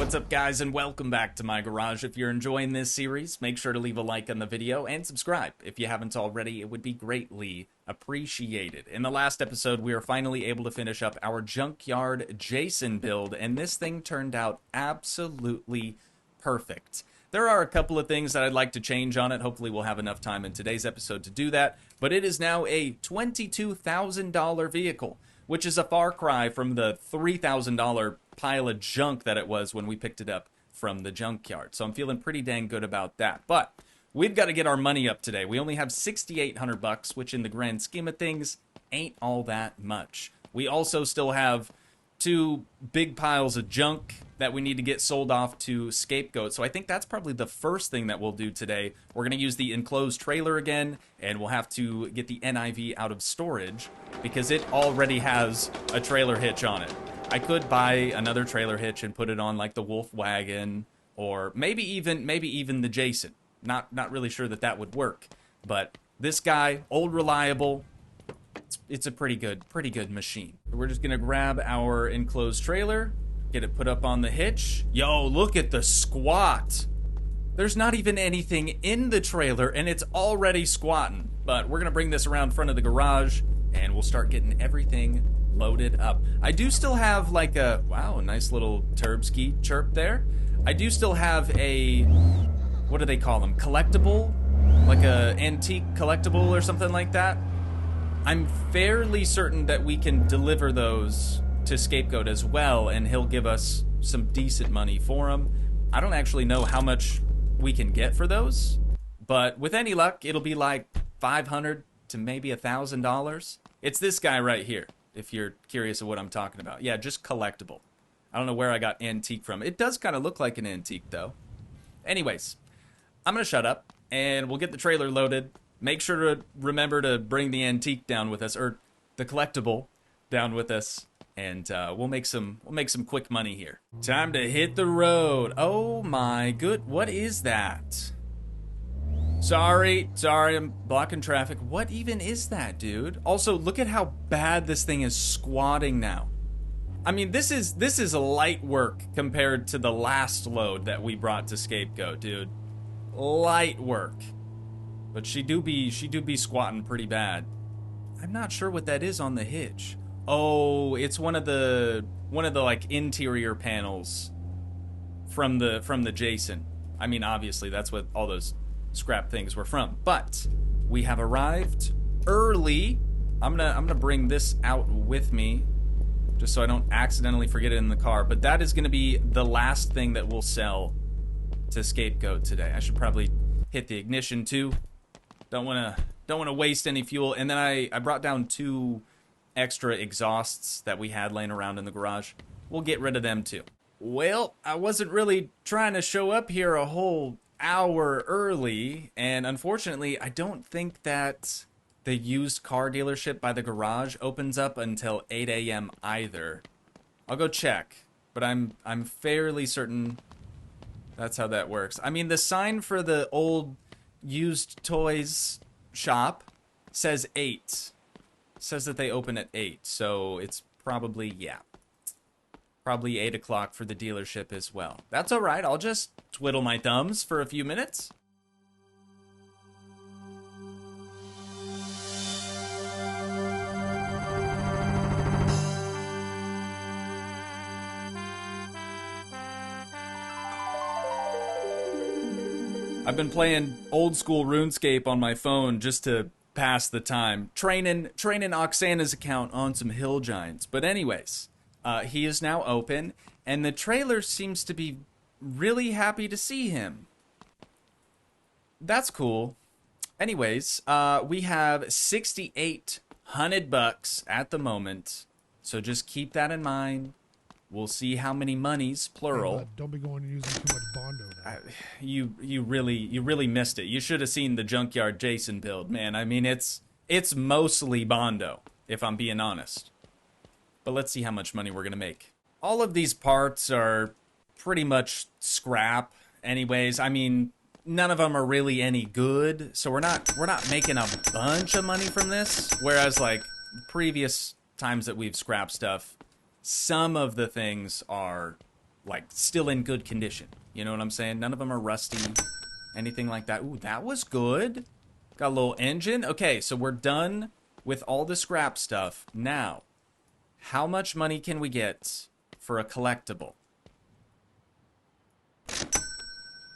What's up, guys, and welcome back to my garage. If you're enjoying this series, make sure to leave a like on the video and subscribe. If you haven't already, it would be greatly appreciated. In the last episode, we were finally able to finish up our Junkyard Jason build, and this thing turned out absolutely perfect. There are a couple of things that I'd like to change on it. Hopefully we'll have enough time in today's episode to do that, but it is now a $22,000 vehicle, which is a far cry from the $3,000 pile of junk that it was when we picked it up from the junkyard. So I'm feeling pretty dang good about that. But we've got to get our money up today. We only have 6,800 bucks, which in the grand scheme of things ain't all that much. We also still have two big piles of junk that we need to get sold off to Scapegoat. So I think that's probably the first thing that we'll do today. We're going to use the enclosed trailer again, and we'll have to get the NIV out of storage because it already has a trailer hitch on it. I could buy another trailer hitch and put it on like the Wolf Wagon, or maybe even the Jason. Not really sure that that would work, but this guy, old reliable, it's a pretty good machine. We're just gonna grab our enclosed trailer, get it put up on the hitch. Yo, look at the squat. There's not even anything in the trailer and it's already squatting. But we're gonna bring this around front of the garage and we'll start getting everything loaded up. I do still have like a, wow, a nice little turbski chirp there. I do still have a, what do they call them? Collectible? Like a antique collectible or something like that. I'm fairly certain that we can deliver those to Scapegoat as well, and he'll give us some decent money for them. I don't actually know how much we can get for those, but with any luck, it'll be like $500 to maybe $1,000. It's this guy right here, if you're curious of what I'm talking about. Yeah, just collectible. I don't know where I got antique from. It does kind of look like an antique, though. Anyways, I'm going to shut up, and we'll get the trailer loaded. Make sure to remember to bring the antique down with us, or the collectible down with us, and we'll make some quick money here. Time to hit the road. Oh my good, what is that? Sorry, I'm blocking traffic. What even is that, dude? Also, look at how bad this thing is squatting now. I mean, this is light work compared to the last load that we brought to Scapegoat, dude. Light work. But she do be squatting pretty bad. I'm not sure what that is on the hitch. Oh, it's one of the like interior panels from the Jason. I mean, obviously that's what all those scrap things were from. But we have arrived early. I'm gonna bring this out with me just so I don't accidentally forget it in the car. But that is gonna be the last thing that we'll sell to Scapegoat today. I should probably hit the ignition too. Don't want to waste any fuel. And then I brought down two extra exhausts that we had laying around in the garage. We'll get rid of them too. Well, I wasn't really trying to show up here a whole hour early, and unfortunately, I don't think that the used car dealership by the garage opens up until 8 a.m. either. I'll go check, but I'm fairly certain that's how that works. I mean, the sign for the old used toys shop says 8. Says that they open at 8, so it's probably, yeah, probably 8 o'clock for the dealership as well. That's all right. I'll just twiddle my thumbs for a few minutes. I've been playing old school RuneScape on my phone just to pass the time, training Oksana's account on some hill giants. But anyways, he is now open, and the trailer seems to be really happy to see him. That's cool. Anyways, we have 6,800 bucks at the moment, so just keep that in mind. We'll see how many monies, plural. Hey, don't be going and using too much Bondo now. You really missed it. You should have seen the Junkyard Jason build, man. I mean, it's mostly Bondo, if I'm being honest. But let's see how much money we're gonna make. All of these parts are pretty much scrap, anyways. I mean, none of them are really any good, so we're not making a bunch of money from this. Whereas like previous times that we've scrapped stuff, some of the things are like, still in good condition. You know what I'm saying? None of them are rusty, anything like that. Ooh, that was good. Got a little engine. Okay, so we're done with all the scrap stuff. Now, how much money can we get for a collectible?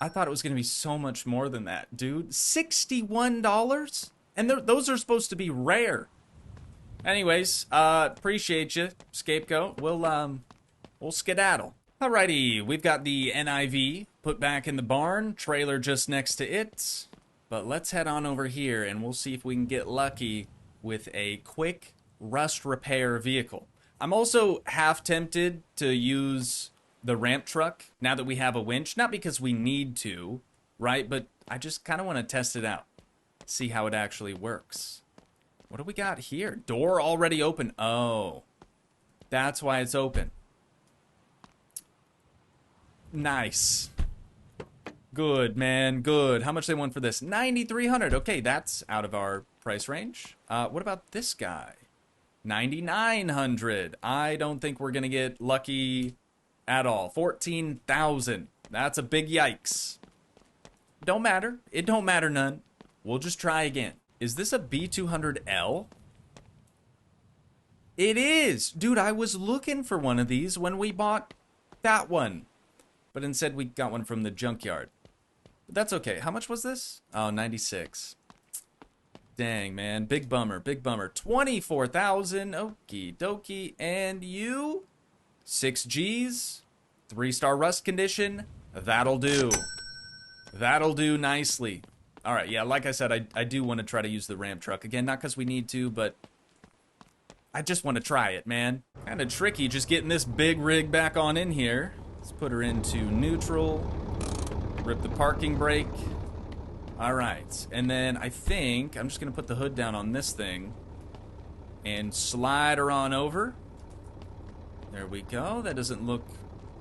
I thought it was going to be so much more than that, dude. $61? And those are supposed to be rare. Anyways, appreciate you, Scapegoat. We'll skedaddle. Alrighty, we've got the NIV put back in the barn, trailer just next to it. But let's head on over here and we'll see if we can get lucky with a quick rust repair vehicle. I'm also half tempted to use the ramp truck now that we have a winch. Not because we need to, right? But I just kind of want to test it out. See how it actually works. What do we got here? Door already open. Oh, that's why it's open. Nice. Good, man. Good. How much they want for this? $9,300. Okay, that's out of our price range. What about this guy? $9,900. I don't think we're going to get lucky at all. $14,000. That's a big yikes. Don't matter. It don't matter none. We'll just try again. Is this a B200L? It is. Dude, I was looking for one of these when we bought that one. But instead we got one from the junkyard. But that's okay. How much was this? Oh, 96. Dang, man. Big bummer. Big bummer. 24,000. Okie dokie. And you? 6 Gs. 3-star rust condition. That'll do. That'll do nicely. All right, yeah, like I said, I do want to try to use the ramp truck. Again, not because we need to, but I just want to try it, man. Kind of tricky just getting this big rig back on in here. Let's put her into neutral. Rip the parking brake. All right, and then I think I'm just going to put the hood down on this thing and slide her on over. There we go. That doesn't look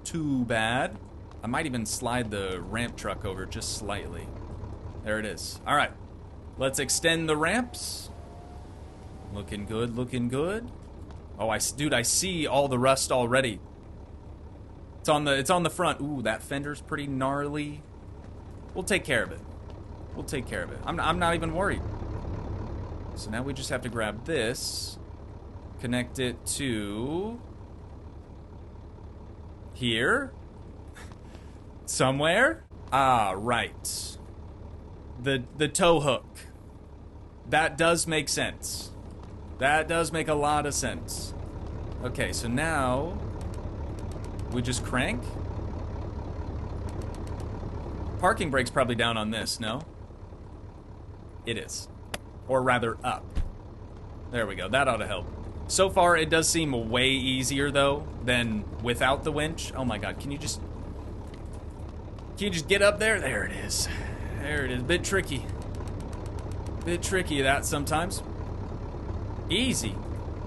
too bad. I might even slide the ramp truck over just slightly. There it is. All right, let's extend the ramps. Looking good, looking good. Oh, dude, I see all the rust already. It's on the front. Ooh, that fender's pretty gnarly. We'll take care of it. We'll take care of it. I'm not even worried. So now we just have to grab this, connect it to here, somewhere. Ah, right. The tow hook. That does make sense. That does make a lot of sense. Okay, so now we just crank. Parking brake's probably down on this, no? It is. Or rather up. There we go. That ought to help. So far, it does seem way easier, though, than without the winch. Oh my god, can you just get up there? There it is. There it is. Bit tricky. Bit tricky that sometimes. Easy.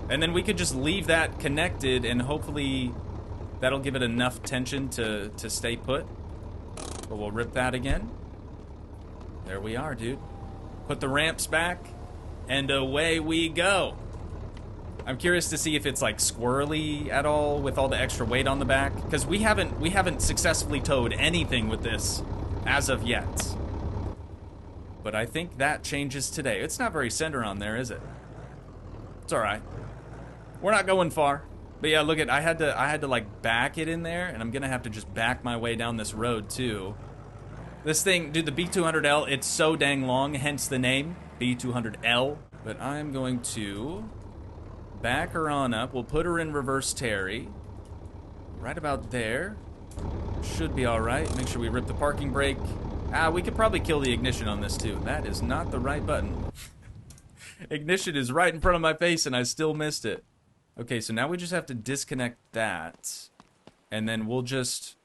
And then we could just leave that connected and hopefully that'll give it enough tension to stay put. But we'll rip that again. There we are, dude. Put the ramps back and away we go. I'm curious to see if it's like squirrely at all with all the extra weight on the back, because we haven't successfully towed anything with this as of yet. But I think that changes today. It's not very center on there, is it? It's all right. We're not going far. But yeah, look at I had to like back it in there, and I'm gonna have to just back my way down this road too. This thing, dude, the B200L, it's so dang long, hence the name B200L. But I'm going to back her on up. We'll put her in reverse Terry. Right about there. Should be all right. Make sure we rip the parking brake. Ah, we could probably kill the ignition on this too. That is not the right button. Ignition is right in front of my face and I still missed it. Okay, so now we just have to disconnect that. And then we'll just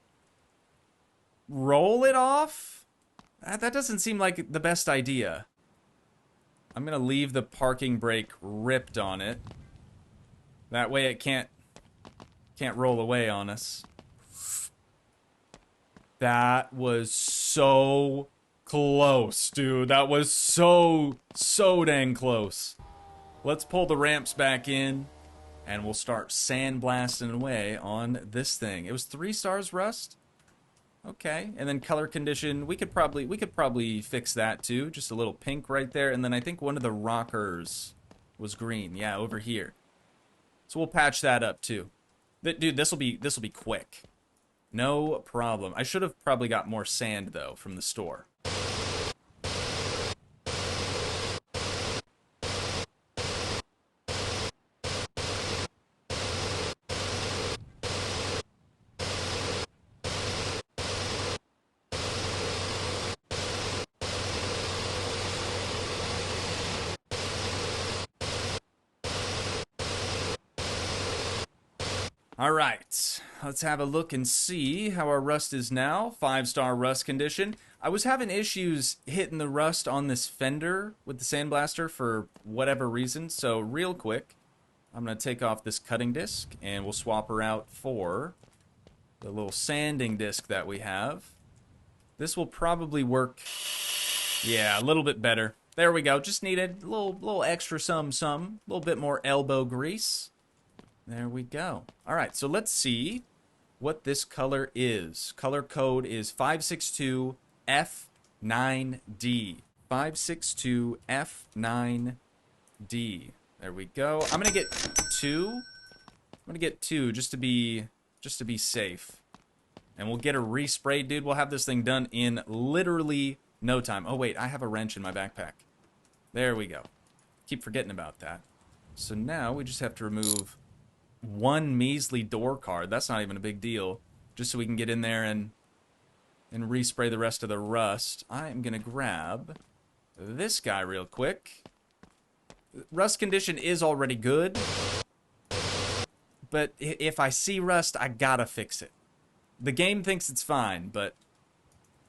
roll it off? That doesn't seem like the best idea. I'm gonna leave the parking brake ripped on it. That way it can't roll away on us. That was so close, dude. That was so dang close. Let's pull the ramps back in And we'll start sandblasting away on this thing. It was 3 stars rust? Okay, and then color condition, we could probably fix that too. Just a little pink right there, and then I think one of the rockers was green. Yeah, over here. So we'll patch that up too. Dude, this will be quick. No problem. I should have probably got more sand though from the store. All right, let's have a look and see how our rust is now. 5-star rust condition. I was having issues hitting the rust on this fender with the sandblaster for whatever reason. So real quick, I'm going to take off this cutting disc and we'll swap her out for the little sanding disc that we have. This will probably work, yeah, a little bit better. There we go. Just needed a little extra some, a little bit more elbow grease. There we go. All right, so let's see what this color is. Color code is 562F9D. 562F9D. There we go. I'm gonna get 2. I'm gonna get 2 just to be safe. And we'll get a respray, dude. We'll have this thing done in literally no time. Oh wait, I have a wrench in my backpack. There we go. Keep forgetting about that. So now we just have to remove 1 measly door card. That's not even a big deal. Just so we can get in there and respray the rest of the rust. I am gonna grab this guy real quick. Rust condition is already good, but if I see rust, I gotta fix it. The game thinks it's fine, but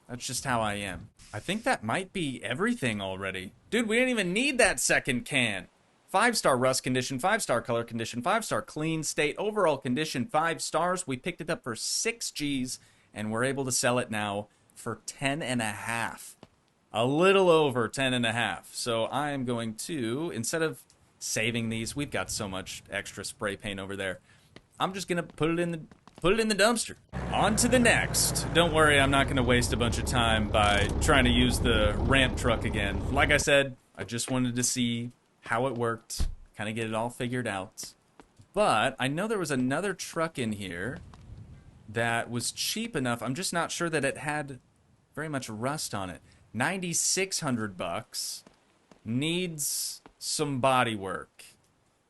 that's just how I am. I think that might be everything already. Dude, we didn't even need that second can. 5-star rust condition, 5-star color condition, 5-star clean state, overall condition 5 stars. We picked it up for 6 G's, and we're able to sell it now for 10.5. A little over 10.5. So I am going to, instead of saving these, we've got so much extra spray paint over there. I'm just gonna put it in the dumpster. On to the next. Don't worry, I'm not gonna waste a bunch of time by trying to use the ramp truck again. Like I said, I just wanted to see how it worked, kind of get it all figured out. But I know there was another truck in here that was cheap enough. I'm just not sure that it had very much rust on it. 9,600 bucks. Needs some body work.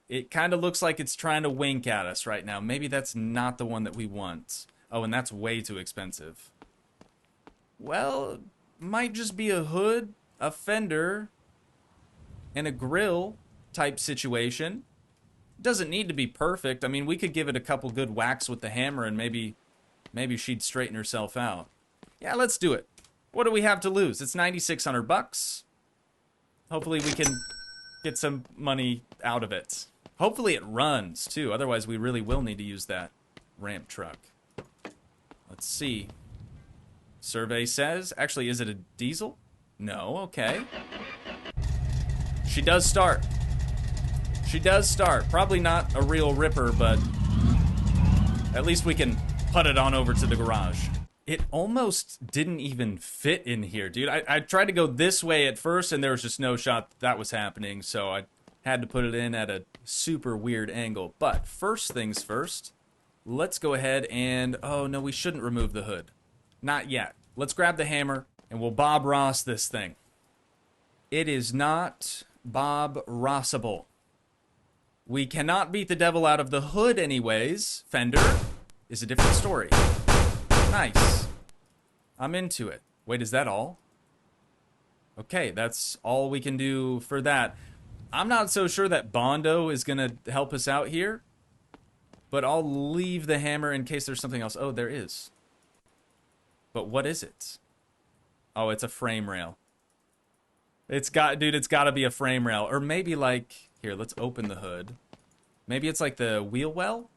It kind of looks like it's trying to wink at us right now. Maybe that's not the one that we want. Oh, and that's way too expensive. Well, might just be a hood, a fender, and a grill type situation. Doesn't need to be perfect. I mean, we could give it a couple good whacks with the hammer and maybe she'd straighten herself out. Yeah, let's do it. What do we have to lose? It's 9,600 bucks. Hopefully we can get some money out of it. Hopefully it runs too. Otherwise we really will need to use that ramp truck. Let's see. Survey says, actually, is it a diesel? No, okay. She does start. She does start. Probably not a real ripper, but at least we can put it on over to the garage. It almost didn't even fit in here, dude. I tried to go this way at first, and there was just no shot that was happening, so I had to put it in at a super weird angle. But first things first, let's go ahead and... Oh, no, we shouldn't remove the hood. Not yet. Let's grab the hammer, and we'll Bob Ross this thing. It is not Bob Rossable. We cannot beat the devil out of the hood anyways. Fender is a different story. Nice. I'm into it. Wait, is that all? Okay, that's all we can do for that. I'm not so sure that Bondo is going to help us out here, but I'll leave the hammer in case there's something else. Oh, there is. But what is it? Oh, it's a frame rail. It's got to be a frame rail. Or maybe like, here, let's open the hood. Maybe it's like the wheel well?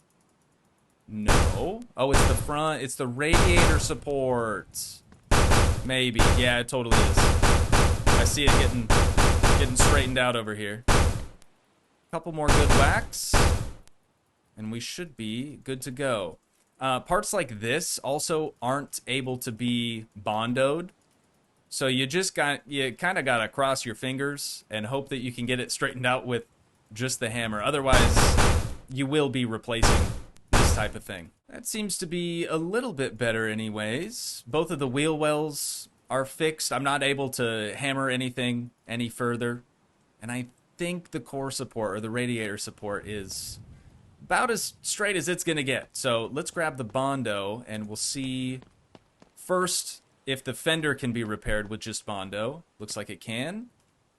No. Oh, it's the front. It's the radiator support. Maybe. Yeah, it totally is. I see it getting straightened out over here. Couple more good whacks. and we should be good to go. Parts like this also aren't able to be bondoed. So you kind of got to cross your fingers and hope that you can get it straightened out with just the hammer. Otherwise, you will be replacing this type of thing. That seems to be a little bit better anyways. Both of the wheel wells are fixed. I'm not able to hammer anything any further. And I think the core support or the radiator support is about as straight as it's going to get. So let's grab the Bondo and we'll see first if the fender can be repaired with just Bondo. Looks like it can.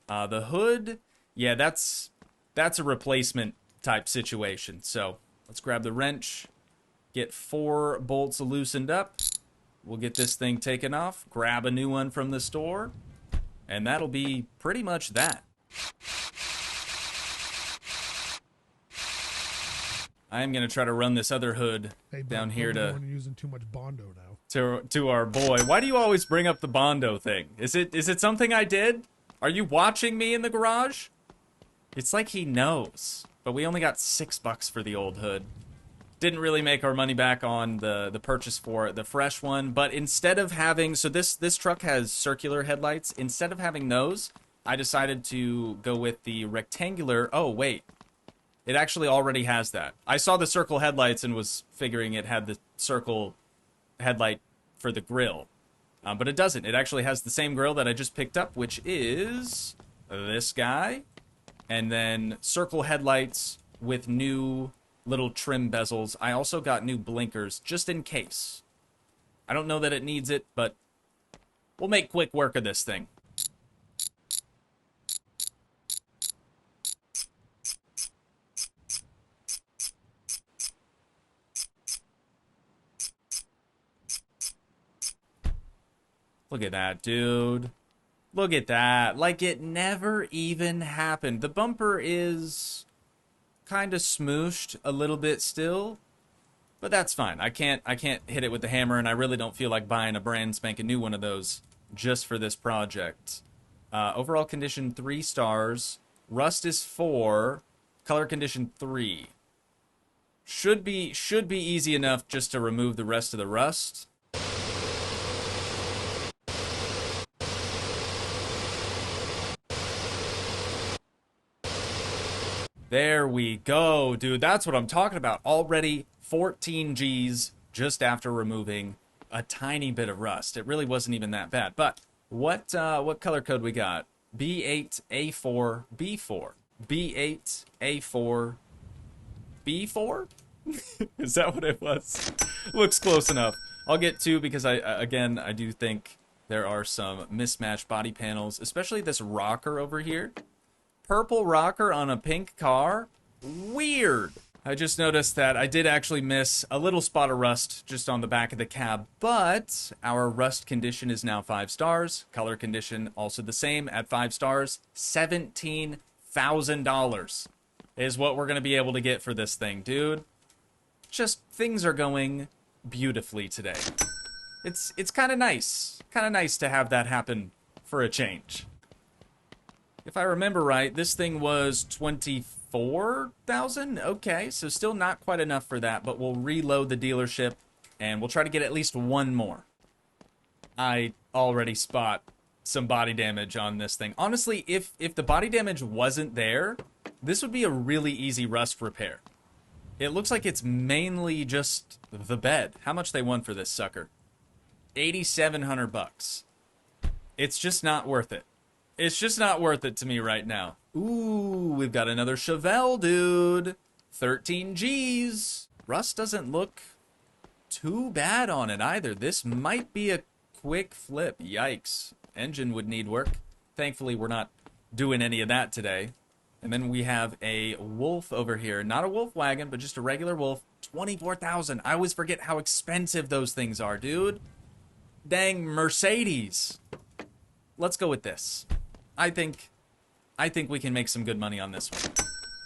The hood, yeah, that's a replacement type situation. So let's grab the wrench, get 4 bolts loosened up. We'll get this thing taken off, grab a new one from the store, and that'll be pretty much that. I am going to try to run this other hood down here to using too much Bondo now. To our boy. Why do you always bring up the Bondo thing? Is it something I did? Are you watching me in the garage? It's like he knows. But we only got $6 for the old hood. Didn't really make our money back on the purchase for the fresh one, but instead of having, so this truck has circular headlights. Instead of having those, I decided to go with the rectangular. Oh wait, it actually already has that. I saw the circle headlights and was figuring it had the circle headlight for the grill, but it doesn't. It actually has the same grill that I just picked up, which is this guy, and then circle headlights with new little trim bezels. I also got new blinkers just in case. I don't know that it needs it, but we'll make quick work of this thing. Look at that, dude. Look at that. Like it never even happened. The bumper is kind of smooshed a little bit still, but that's fine. I can't hit it with the hammer, and I really don't feel like buying a brand spanking new one of those just for this project. Overall condition 3 stars. Rust is 4. Color condition 3. Should be easy enough just to remove the rest of the rust. There we go, dude. That's what I'm talking about. Already 14 Gs just after removing a tiny bit of rust. It really wasn't even that bad. But what color code we got? B8A4B4. B8A4B4? Is that what it was? Looks close enough. I'll get 2 because I do think there are some mismatched body panels, especially this rocker over here. Purple rocker on a pink car? Weird. I just noticed that I did actually miss a little spot of rust just on the back of the cab, but our rust condition is now 5 stars. Color condition also the same at 5 stars. $17,000 is what we're going to be able to get for this thing, dude. Just things are going beautifully today. It's kind of nice. Kind of nice to have that happen for a change. If I remember right, this thing was 24,000. Okay, so still not quite enough for that, but we'll reload the dealership and we'll try to get at least one more. I already spot some body damage on this thing. Honestly, if the body damage wasn't there, this would be a really easy rust repair. It looks like it's mainly just the bed. How much they want for this sucker? $8,700. It's just not worth it. It's just not worth it to me right now. Ooh, we've got another Chevelle, dude. 13 Gs. Rust doesn't look too bad on it either. This might be a quick flip. Yikes. Engine would need work. Thankfully, we're not doing any of that today. And then we have a Wolf over here. Not a Wolf wagon, but just a regular Wolf. 24,000. I always forget how expensive those things are, dude. Dang Mercedes. Let's go with this. I think we can make some good money on this one.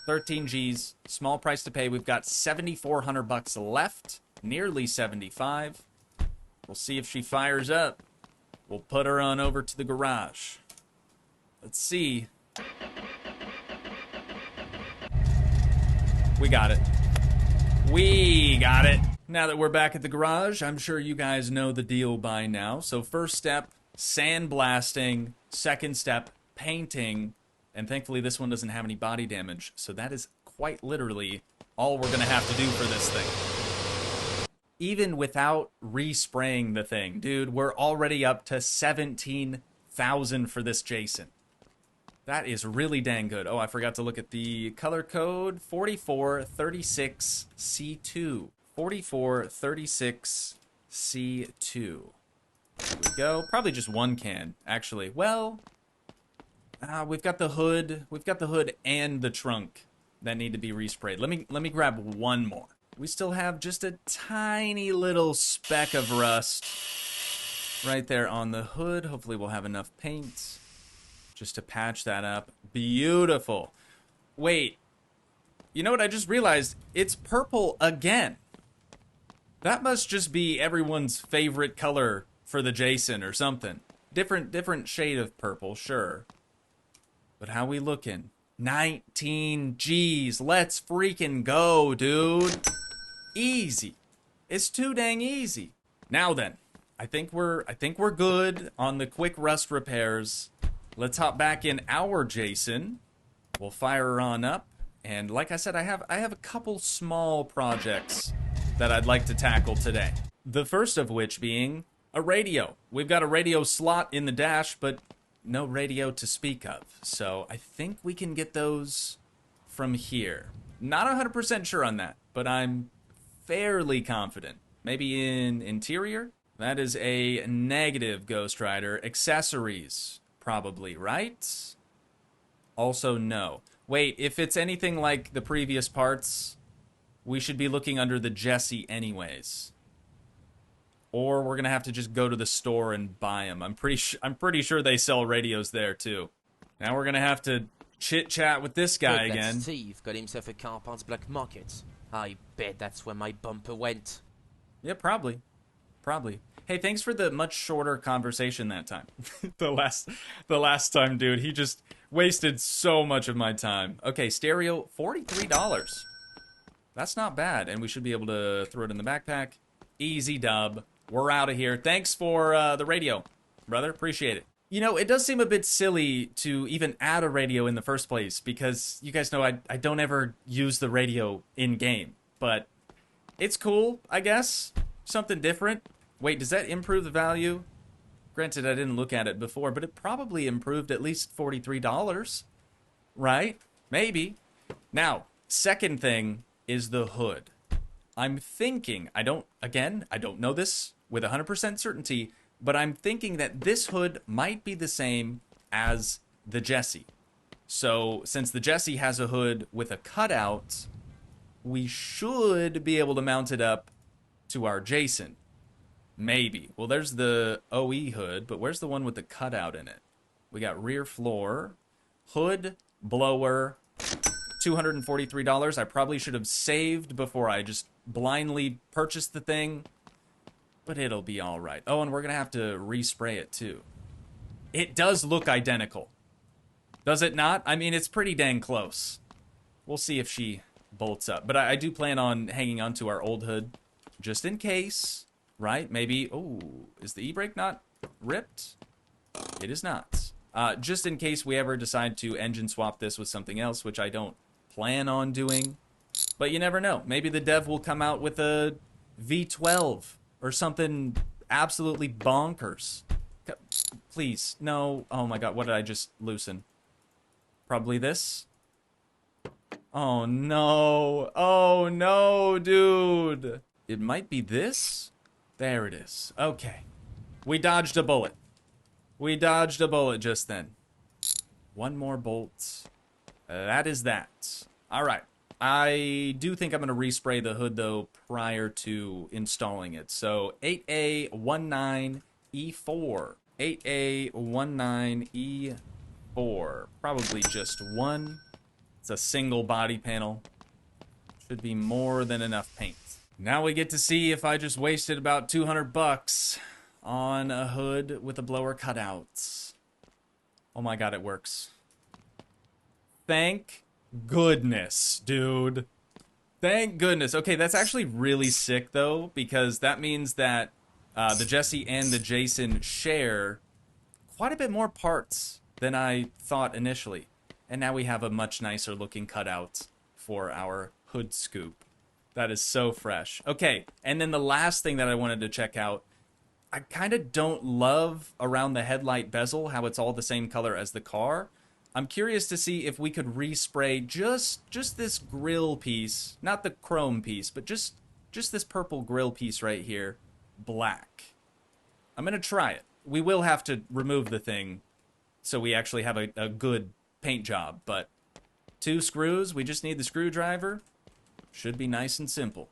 13 Gs, small price to pay. We've got $7,400 left, nearly 75. We'll see if she fires up. We'll put her on over to the garage. Let's see. We got it. We got it. Now that we're back at the garage, I'm sure you guys know the deal by now. So first step, sandblasting. Second step, painting. And thankfully this one doesn't have any body damage. So that is quite literally all we're going to have to do for this thing. Even without respraying the thing, dude, we're already up to 17,000 for this Jason. That is really dang good. Oh, I forgot to look at the color code. 4436C2. 4436C2. Here we go. Probably just one can, actually. Well, we've got the hood. We've got the hood and the trunk that need to be resprayed. Let me grab one more. We still have just a tiny little speck of rust right there on the hood. Hopefully we'll have enough paint just to patch that up. Beautiful. Wait, you know what I just realized? It's purple again. That must just be everyone's favorite color for the Jason or something. Different shade of purple, sure. But how we looking? 19 G's. Let's freaking go, dude. Easy. It's too dang easy. Now then, I think we're good on the quick rust repairs. Let's hop back in our Jason. We'll fire her on up. And like I said, I have a couple small projects that I'd like to tackle today. The first of which being a radio. We've got a radio slot in the dash, but no radio to speak of. So I think we can get those from here. Not 100% sure on that, but I'm fairly confident. Maybe in interior? That is a negative, Ghost Rider. Accessories. Probably, right? Also, no. Wait, if it's anything like the previous parts, we should be looking under the Jesse anyways. Or we're gonna have to just go to the store and buy them. I'm pretty sure they sell radios there too. Now we're gonna have to chit-chat with this guy again. Steve got himself a car parts black market. I bet that's where my bumper went. Yeah, probably. Probably. Hey, thanks for the much shorter conversation that time. the last time, dude, he just wasted so much of my time. Okay, stereo, $43. That's not bad, and we should be able to throw it in the backpack. Easy dub. We're out of here. Thanks for the radio, brother. Appreciate it. You know, it does seem a bit silly to even add a radio in the first place, because you guys know I don't ever use the radio in-game. But it's cool, I guess. Something different. Wait, does that improve the value? Granted, I didn't look at it before, but it probably improved at least $43. Right? Maybe. Now, second thing is the hood. I'm thinking, I don't know this with 100% certainty, but I'm thinking that this hood might be the same as the Jesse. So, since the Jesse has a hood with a cutout, we should be able to mount it up to our Jason. Maybe. Well, there's the OE hood, but where's the one with the cutout in it? We got rear floor, hood, blower, $243. I probably should have saved before I just blindly purchased the thing, but it'll be all right. Oh, and we're going to have to respray it too. It does look identical. Does it not? I mean, it's pretty dang close. We'll see if she bolts up. But I do plan on hanging on to our old hood just in case. Right? Maybe. Oh, is the e-brake not ripped? It is not. Just in case we ever decide to engine swap this with something else, which I don't plan on doing. But you never know. Maybe the dev will come out with a V12 or something absolutely bonkers. Please. No. Oh my god. What did I just loosen? Probably this? Oh no. Oh no, dude. It might be this? There it is. Okay. We dodged a bullet. We dodged a bullet just then. One more bolt. That is that. Alright. I do think I'm going to respray the hood, though, prior to installing it. So, 8A19E4. 8A19E4. Probably just one. It's a single body panel. Should be more than enough paint. Now we get to see if I just wasted about $200 on a hood with a blower cutout. Oh my god, it works. Thank goodness, dude. Thank goodness. Okay, that's actually really sick, though, because that means that the Jesse and the Jason share quite a bit more parts than I thought initially. And now we have a much nicer looking cutout for our hood scoop. That is so fresh. Okay, and then the last thing that I wanted to check out, I kind of don't love around the headlight bezel how it's all the same color as the car. I'm curious to see if we could respray just this grill piece, not the chrome piece, but just this purple grill piece right here, black. I'm gonna try it. We will have to remove the thing so we actually have a good paint job, but 2 screws, we just need the screwdriver. Should be nice and simple.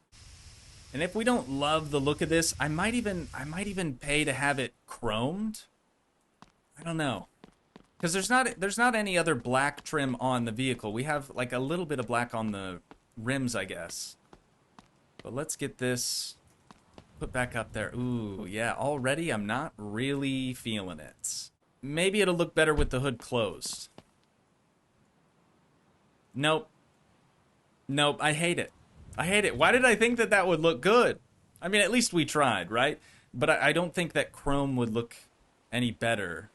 And if we don't love the look of this, I might even pay to have it chromed. I don't know. Because there's not any other black trim on the vehicle. We have like a little bit of black on the rims, I guess. But let's get this put back up there. Ooh, yeah, already I'm not really feeling it. Maybe it'll look better with the hood closed. Nope. Nope, I hate it. I hate it. Why did I think that that would look good? I mean, at least we tried, right? But I don't think that chrome would look any better.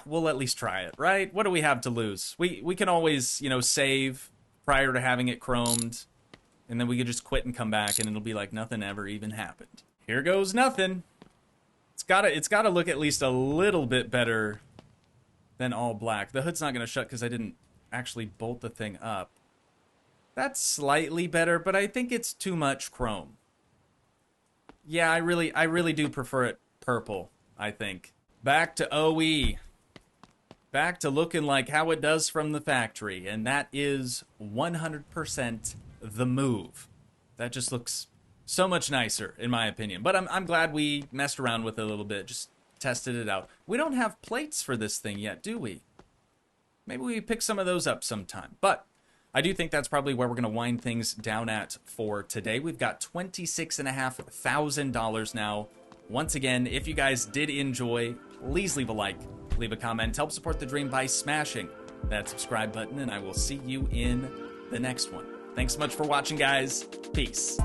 We'll at least try it, right? What do we have to lose? We can always, you know, save prior to having it chromed, and then we could just quit and come back, and it'll be like nothing ever even happened. Here goes nothing. It's gotta look at least a little bit better than all black. The hood's not gonna shut because I didn't actually bolt the thing up. That's slightly better, but I think it's too much chrome. Yeah, I really do prefer it purple, I think. Back to OE. Back to looking like how it does from the factory, and that is 100% the move. That just looks so much nicer, in my opinion. But I'm glad we messed around with it a little bit, just tested it out. We don't have plates for this thing yet, do we? Maybe we pick some of those up sometime. But I do think that's probably where we're going to wind things down at for today. We've got $26,500 now. Once again, if you guys did enjoy, please leave a like, leave a comment, help support the dream by smashing that subscribe button, and I will see you in the next one. Thanks so much for watching, guys. Peace.